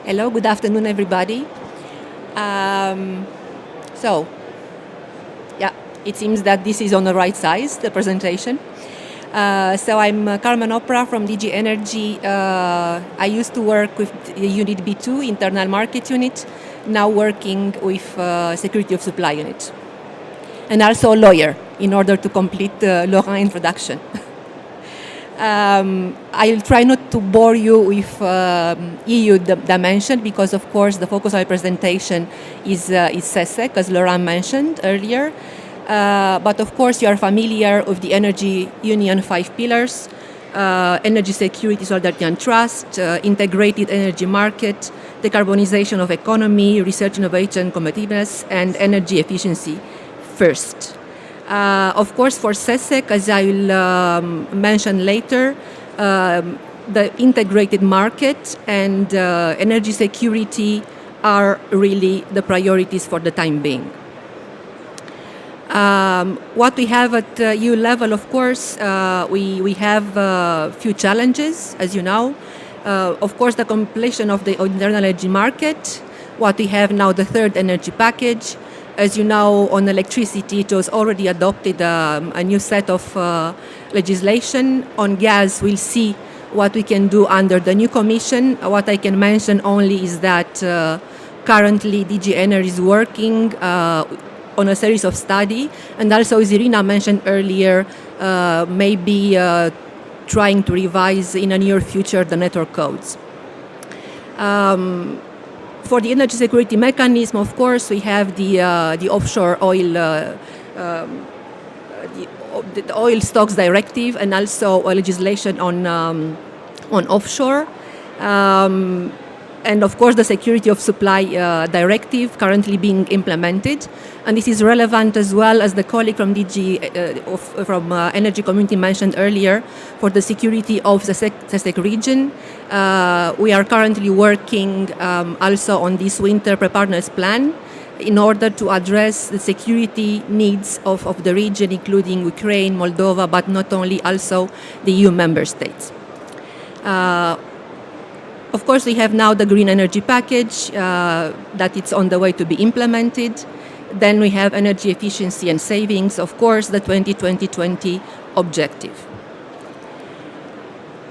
Hello, good afternoon, everybody. So, yeah, it seems that this is on the right size, the presentation. So I'm Carmen Oprea from DG Energy. I used to work with Unit B2, Internal Market Unit, now working with Security of Supply Unit. And also a lawyer, in order to complete the Laurent introduction. I'll try not to bore you with EU dimension because, of course, the focus of my presentation is CESEC, as Laurent mentioned earlier. But, of course, you are familiar with the Energy Union 5 pillars, energy security, solidarity and trust, integrated energy market, decarbonization of economy, research, innovation, competitiveness, and energy efficiency first. Of course, for CESEC, as I will mention later, the integrated market and energy security are really the priorities for the time being. What we have at EU level, of course, we have a few challenges, as you know. Of course, the completion of the internal energy market, what we have now, the third energy package. As you know, on electricity, it was already adopted a new set of legislation. On gas, we'll see what we can do under the new commission. What I can mention only is that currently DG Energy is working on a series of studies, and also, as Irina mentioned earlier, maybe trying to revise in a near future the network codes. For the energy security mechanism, of course, we have the offshore oil, the oil stocks directive, and also legislation on offshore, and of course the security of supply directive currently being implemented, and this is relevant as well as the colleague from DG from Energy Community mentioned earlier for the security of the CESEC region. We are currently working also on this winter preparedness plan in order to address the security needs of the region, including Ukraine, Moldova, but not only, also the EU member states. Of course, we have now the green energy package that it's on the way to be implemented. Then we have energy efficiency and savings, of course, the 2020 objective.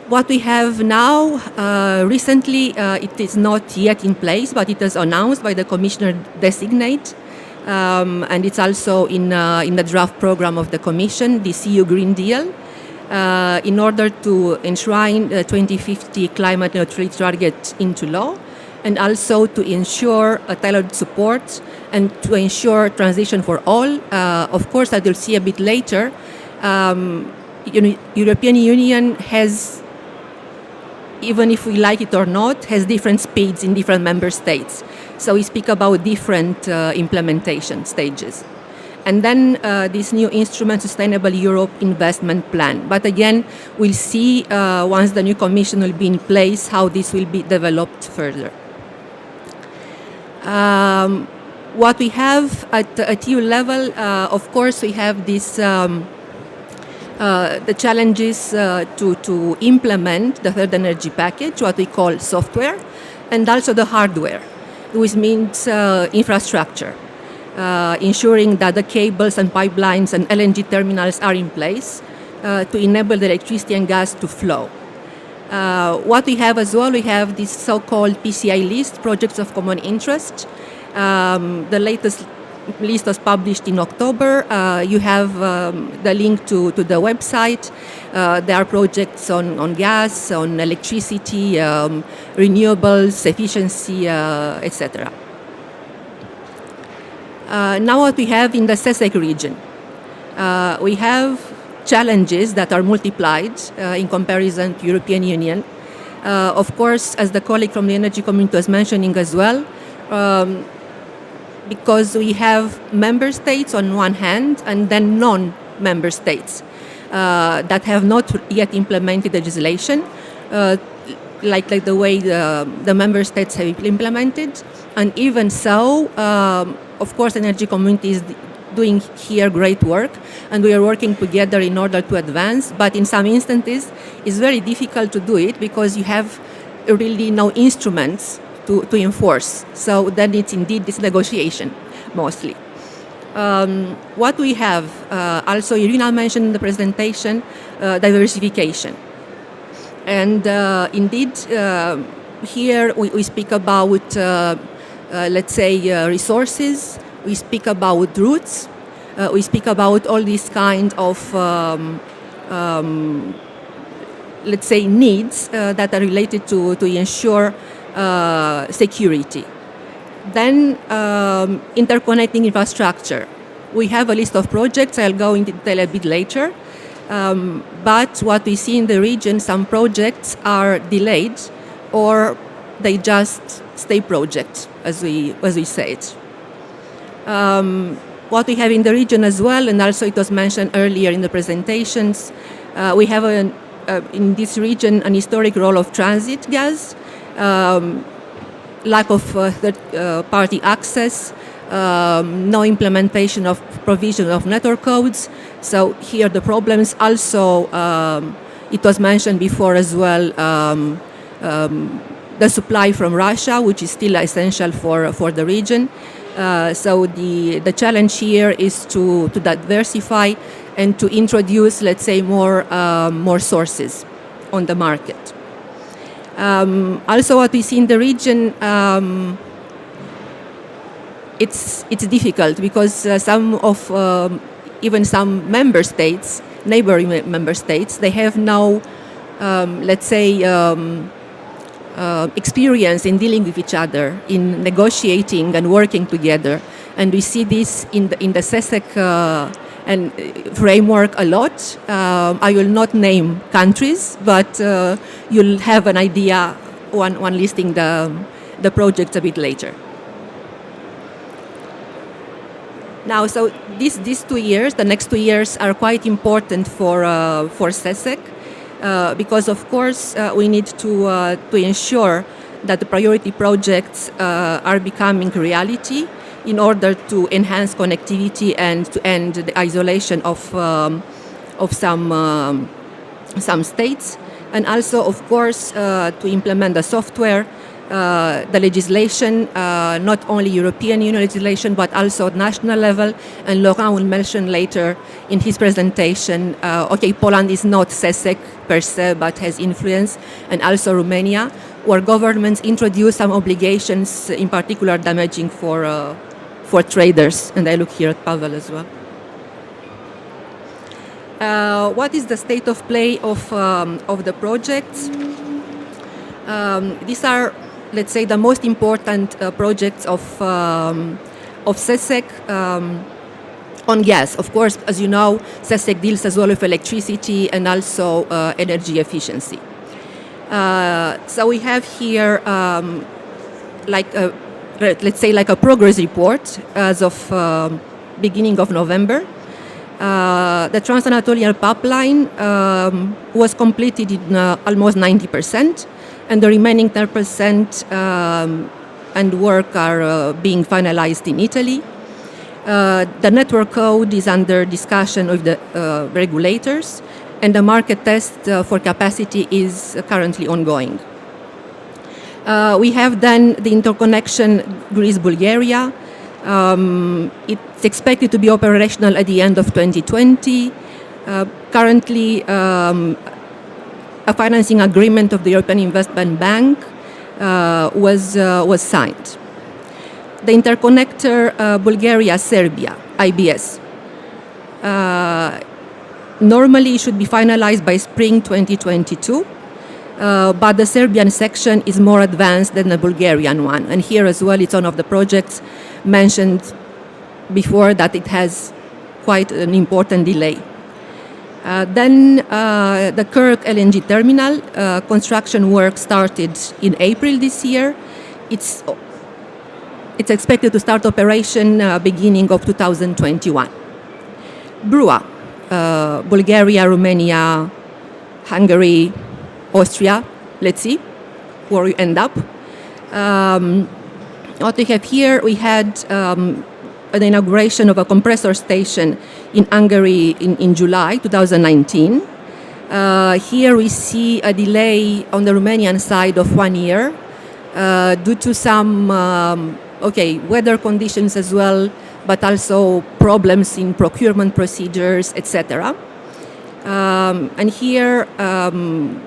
What we have now, recently, it is not yet in place, but it is announced by the Commissioner Designate, and it's also in the draft program of the Commission, the EU Green Deal, in order to enshrine the 2050 climate neutrality target into law, and also to ensure a tailored support and to ensure transition for all. Of course, as you'll see a bit later, European Union has, even if we like it or not, has different speeds in different member states. So we speak about different implementation stages. And then this new instrument, Sustainable Europe Investment Plan. But again, we'll see once the new commission will be in place how this will be developed further. What we have at EU level, of course, we have this the challenges to implement the third energy package, what we call software, and also the hardware, which means infrastructure. Ensuring that the cables and pipelines and LNG terminals are in place to enable the electricity and gas to flow. What we have as well, we have this so-called PCI list, projects of common interest. The latest list was published in October. You have the link to the website. There are projects on gas, on electricity, renewables, efficiency, etc. Now what we have in the CESEC region, we have challenges that are multiplied in comparison to European Union. Of course, as the colleague from the Energy Community was mentioning as well, because we have member states on one hand and then non-member states that have not yet implemented legislation, like the way the member states have implemented. And even so, of course, Energy Community is doing here great work, and we are working together in order to advance. But in some instances, it's very difficult to do it because you have really no instruments to enforce. So then it's indeed this negotiation, mostly. What we have, also Irina mentioned in the presentation, diversification. And indeed, here we speak about, let's say, resources, we speak about routes, we speak about all these kind of, let's say, needs that are related to ensure security. Then interconnecting infrastructure. We have a list of projects, I'll go into detail a bit later. But what we see in the region, some projects are delayed or they just stay projects, as we say it. What we have in the region as well, and also it was mentioned earlier in the presentations, we have in this region an historic role of transit gas, lack of third-party access, no implementation of provision of network codes. So here the problems also, it was mentioned before as well, the supply from Russia, which is still essential for the region. So the challenge here is to diversify and to introduce, let's say, more sources on the market. Also, what we see in the region, it's difficult because some of even some member states, neighboring member states, they have no, let's say, experience in dealing with each other, in negotiating and working together, and we see this in the CESEC and framework a lot. I will not name countries, but you'll have an idea when listing the projects a bit later. Now, so these 2 years, the next 2 years, are quite important for CESEC because, of course, we need to ensure that the priority projects are becoming reality in order to enhance connectivity and to end the isolation of some states, and also, of course, to implement the software, the legislation, not only European Union legislation, but also at national level. And Laurent will mention later in his presentation, okay, Poland is not CESEC per se, but has influence, and also Romania, where governments introduce some obligations, in particular damaging for traders. And I look here at Pavel as well. What is the state of play of the projects? These are, let's say, the most important projects of CESEC on gas. Of course, as you know, CESEC deals as well with electricity and also energy efficiency. So we have here let's say like a progress report as of beginning of November. The Trans-Anatolian pipeline was completed in almost 90%, and the remaining 10% and work are being finalized in Italy. The network code is under discussion with the regulators, and the market test for capacity is currently ongoing. We have then the interconnection Greece-Bulgaria. It's expected to be operational at the end of 2020. Currently, a financing agreement of the European Investment Bank was signed. The interconnector Bulgaria-Serbia, IBS, normally should be finalized by spring 2022. But the Serbian section is more advanced than the Bulgarian one. And here as well, it's one of the projects mentioned before that it has quite an important delay. Then the Kirk LNG terminal, construction work started in April this year. It's expected to start operation beginning of 2021. BRUA, Bulgaria, Romania, Hungary, Austria, let's see where we end up. What we have here, we had the inauguration of a compressor station in Hungary in July 2019. Here we see a delay on the Romanian side of 1 year due to some weather conditions as well, but also problems in procurement procedures, etc. And here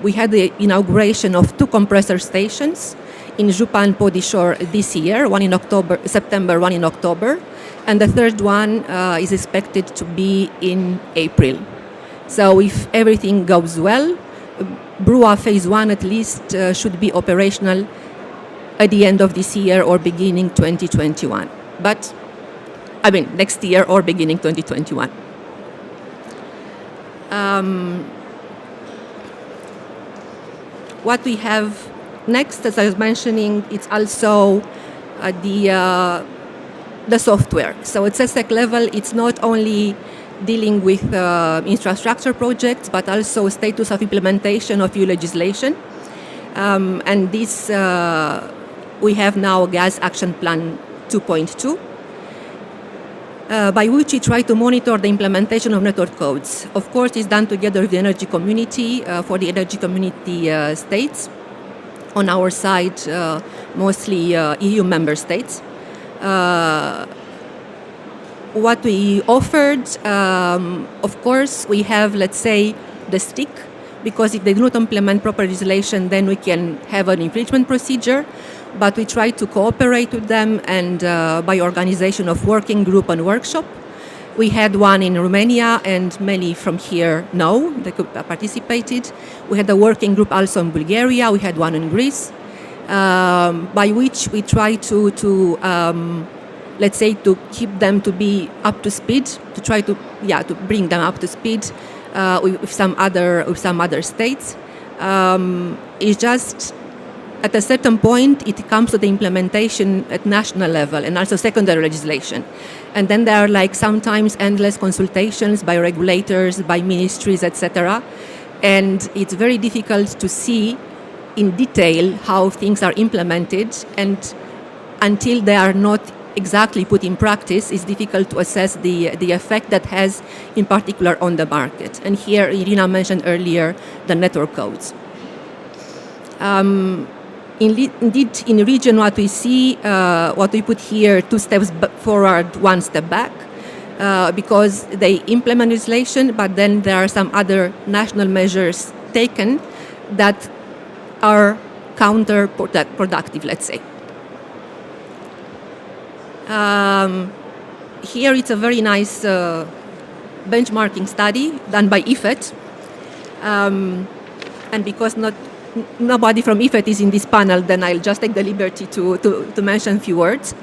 we had the inauguration of 2 compressor stations in Jupa and Podishor this year, one in September, one in October, and the third one is expected to be in April. So if everything goes well, Brua Phase 1 at least should be operational at the end of this year or beginning 2021. But, I mean, next year or beginning 2021. What we have next, as I was mentioning, it's also the software. So at CESEC level, it's not only dealing with infrastructure projects, but also status of implementation of EU legislation. And this, we have now Gas Action Plan 2.2, by which we try to monitor the implementation of network codes. Of course, it's done together with the energy community for the energy community states. On our side, mostly EU member states. What we offered, of course, we have, let's say, the stick, because if they do not implement proper legislation, then we can have an infringement procedure. But we try to cooperate with them, and by organization of working group and workshop. We had one in Romania, and many from here know they participated. We had a working group also in Bulgaria. We had one in Greece, by which we try to let's say, to keep them to be up to speed, to try to bring them up to speed with some other states. It's just at a certain point, it comes to the implementation at national level and also secondary legislation. And then there are like sometimes endless consultations by regulators, by ministries, etc. And it's very difficult to see in detail how things are implemented, and until they are not exactly put in practice, it's difficult to assess the effect that has in particular on the market. And here Irina mentioned earlier the network codes. Indeed, in the region, what we see, what we put here, 2 steps forward, 1 step back, because they implement legislation, but then there are some other national measures taken that are counterproductive, let's say. Here it's a very nice benchmarking study done by IFET, and because nobody from IFET is in this panel, then I'll just take the liberty to mention a few words.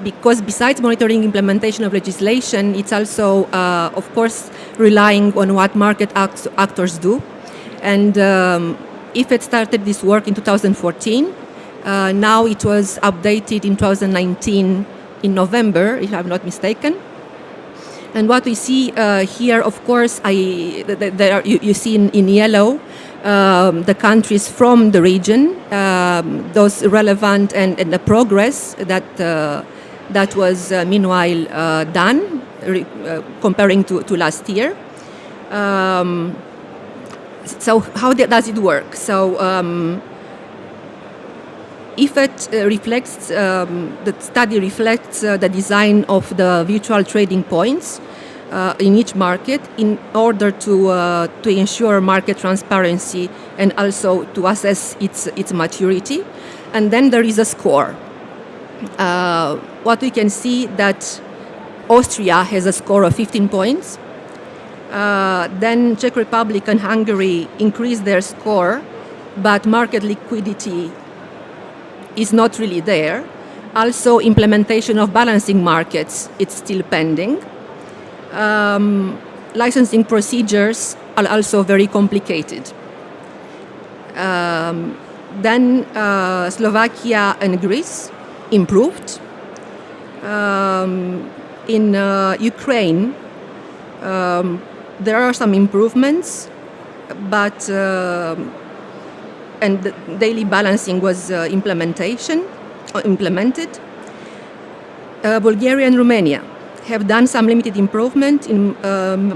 Because besides monitoring implementation of legislation, it's also, of course, relying on what market actors do. And IFET started this work in 2014. Now it was updated in 2019 in November, if I'm not mistaken. And what we see here, of course, you see in yellow the countries from the region, those relevant and the progress that was meanwhile done, comparing to last year. So how does it work? So IFET reflects, the study reflects the design of the virtual trading points in each market in order to ensure market transparency and also to assess its maturity. And then there is a score. What we can see that Austria has a score of 15 points. Then Czech Republic and Hungary increased their score, but market liquidity is not really there. Also, implementation of balancing markets, it's still pending. Licensing procedures are also very complicated. Then Slovakia and Greece improved. In Ukraine, there are some improvements, but and the daily balancing was implemented. Bulgaria and Romania have done some limited improvement in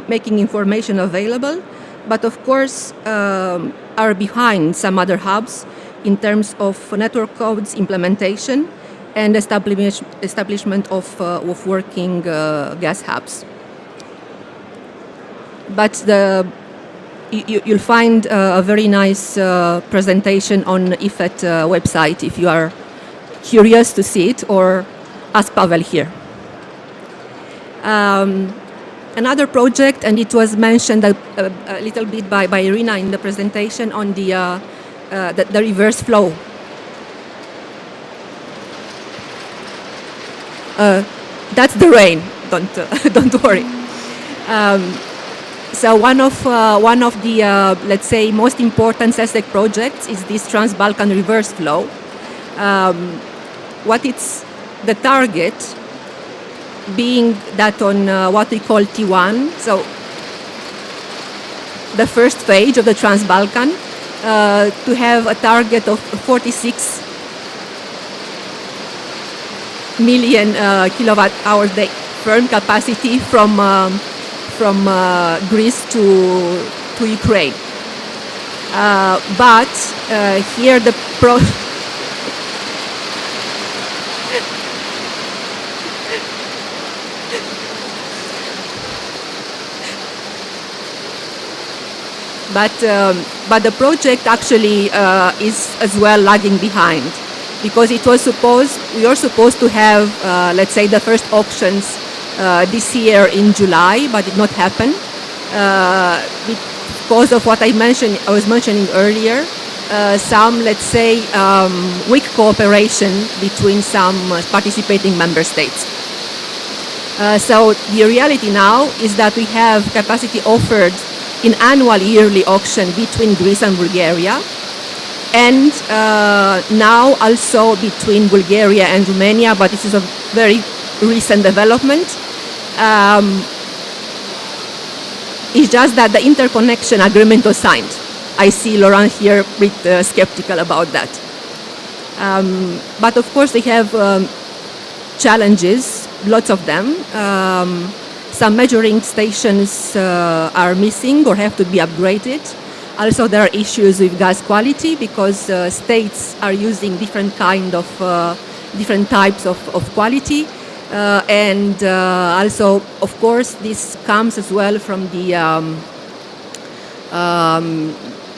making information available, but of course are behind some other hubs in terms of network codes implementation and establishment of working gas hubs. But you'll find a very nice presentation on IFET website if you are curious to see it, or ask Pavel here. Another project, and it was mentioned a little bit by Irina in the presentation on the reverse flow. That's the rain. Don't worry. So one of the let's say most important CESEC projects is this Trans-Balkan reverse flow. What it's the target being that on what we call T1, so the first phase of the Trans-Balkan, to have a target of 46 million kilowatt hours day firm capacity from Greece to Ukraine. But here the But the project actually is as well lagging behind, because we were supposed to have, let's say, the first auctions this year in July, but did not happen because of what I was mentioning earlier. Some, let's say, weak cooperation between some participating member states. So the reality now is that we have capacity offered in annual yearly auction between Greece and Bulgaria, and now also between Bulgaria and Romania, but this is a very recent development. It's just that the interconnection agreement was signed. I see Laurent here a bit skeptical about that. But of course they have challenges, lots of them. Some measuring stations are missing or have to be upgraded. Also, there are issues with gas quality because states are using different types of quality, and also, of course, this comes as well from the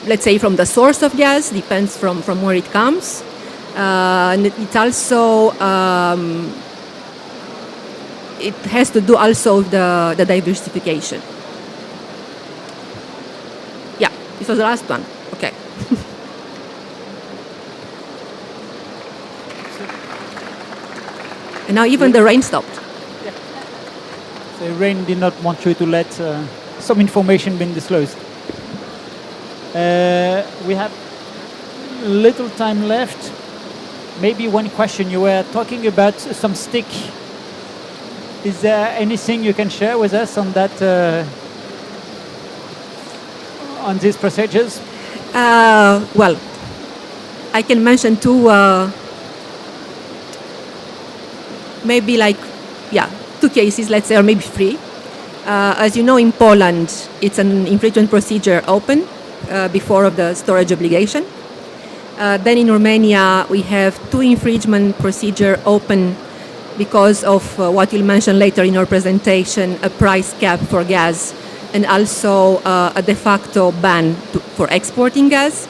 let's say from the source of gas. Depends from where it comes, and it also. It has to do also with the diversification. Yeah, this was the last one. Okay. And now even the rain stopped. Yeah. So rain did not want you to let some information been disclosed. We have little time left. Maybe one question. You were talking about some stick. Is there anything you can share with us on that, on these procedures? Well, I can mention two, maybe two cases, let's say, or maybe three. As you know, in Poland, it's an infringement procedure open before of the storage obligation. Then in Romania, we have two infringement procedure open because of what you'll mention later in your presentation, a price cap for gas, and also a de facto ban for exporting gas.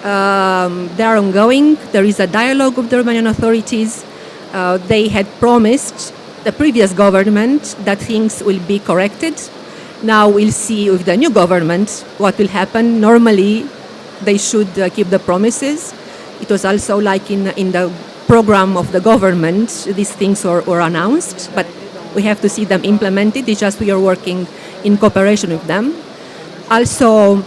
They are ongoing. There is a dialogue with the Romanian authorities. They had promised the previous government that things will be corrected. Now we'll see with the new government what will happen. Normally, they should keep the promises. It was also like in the program of the government, these things were announced, but we have to see them implemented. It's just we are working in cooperation with them. Also,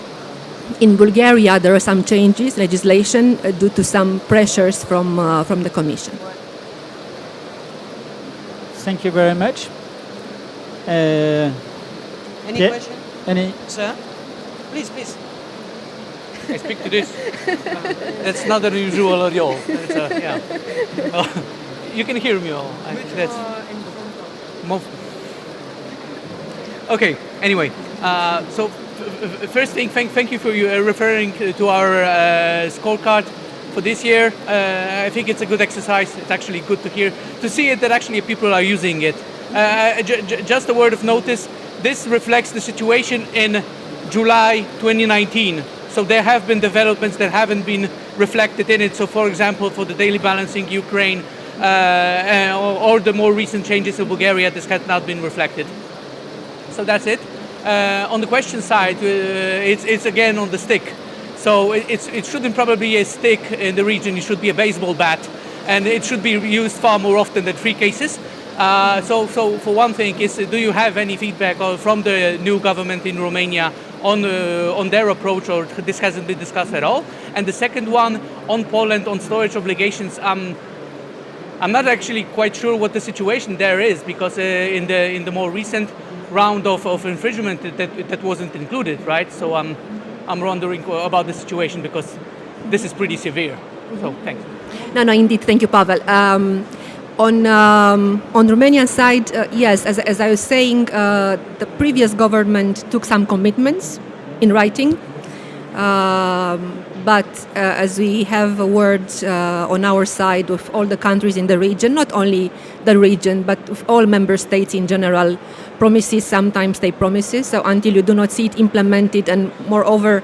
in Bulgaria, there are some changes, legislation, due to some pressures from the Commission. Thank you very much. Any question? Any? Sir? Please, please. I speak to this. That's not unusual at all. Yeah. You can hear me all. Okay. Anyway, so first thing, thank you for you referring to our scorecard for this year. I think it's a good exercise. It's actually good to hear, to see it that actually people are using it. Just a word of notice, this reflects the situation in July 2019. So there have been developments that haven't been reflected in it. So for example, for the daily balancing Ukraine, or the more recent changes in Bulgaria, this has not been reflected. So that's it. On the question side, it's again on the stick. So it shouldn't probably be a stick in the region, it should be a baseball bat. And it should be used far more often than 3 cases. So for one thing, do you have any feedback from the new government in Romania on their approach, or this hasn't been discussed at all? And the second one, on Poland, on storage obligations, I'm not actually quite sure what the situation there is, because in the more recent round of infringement that wasn't included, right? So I'm wondering about the situation, because this is pretty severe. So thanks. No, indeed. Thank you, Pavel. On Romanian side, yes, as I was saying, the previous government took some commitments in writing. But as we have a word on our side with all the countries in the region, not only the region, but with all member states in general, promises sometimes stay promises. So until you do not see it implemented and moreover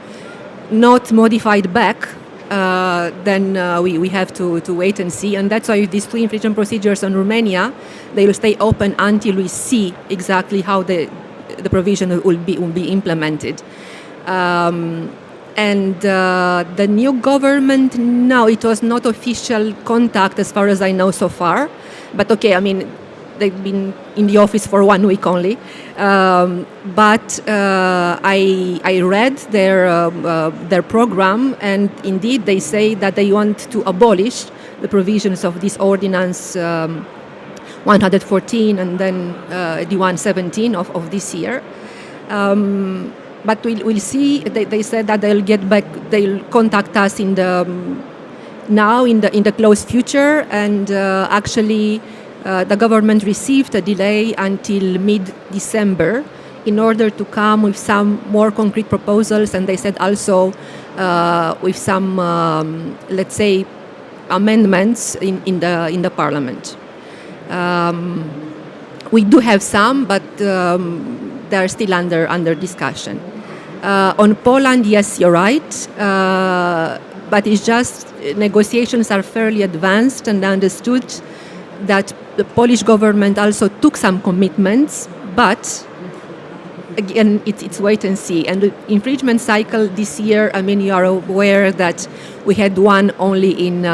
not modified back, then we have to wait and see. And that's why these 2 infringement procedures on Romania, they will stay open until we see exactly how the provision will be implemented. And the new government, no, it was not official contact as far as I know so far. But okay, I mean, they've been in the office for 1 week only. But I read their program, and indeed they say that they want to abolish the provisions of this ordinance 114 and then the 117 of this year. But we'll see. They said that they'll get back. They'll contact us in the close future. And actually, the government received a delay until mid-December in order to come with some more concrete proposals. And they said also with some, let's say, amendments in the parliament. We do have some, but they are still under discussion. On Poland, yes, you're right, but it's just negotiations are fairly advanced, and understood that the Polish government also took some commitments, but again, it's wait and see. And the infringement cycle this year, I mean, you are aware that we had one only in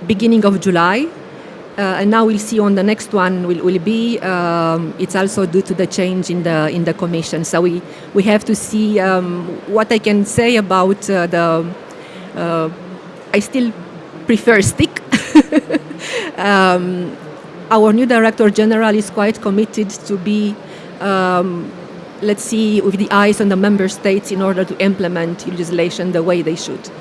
beginning of July. And now we'll see on the next one will be. It's also due to the change in the commission. So we have to see what I can say about the. I still prefer stick. Our new director general is quite committed to be. Let's see, with the eyes on the member states in order to implement legislation the way they should.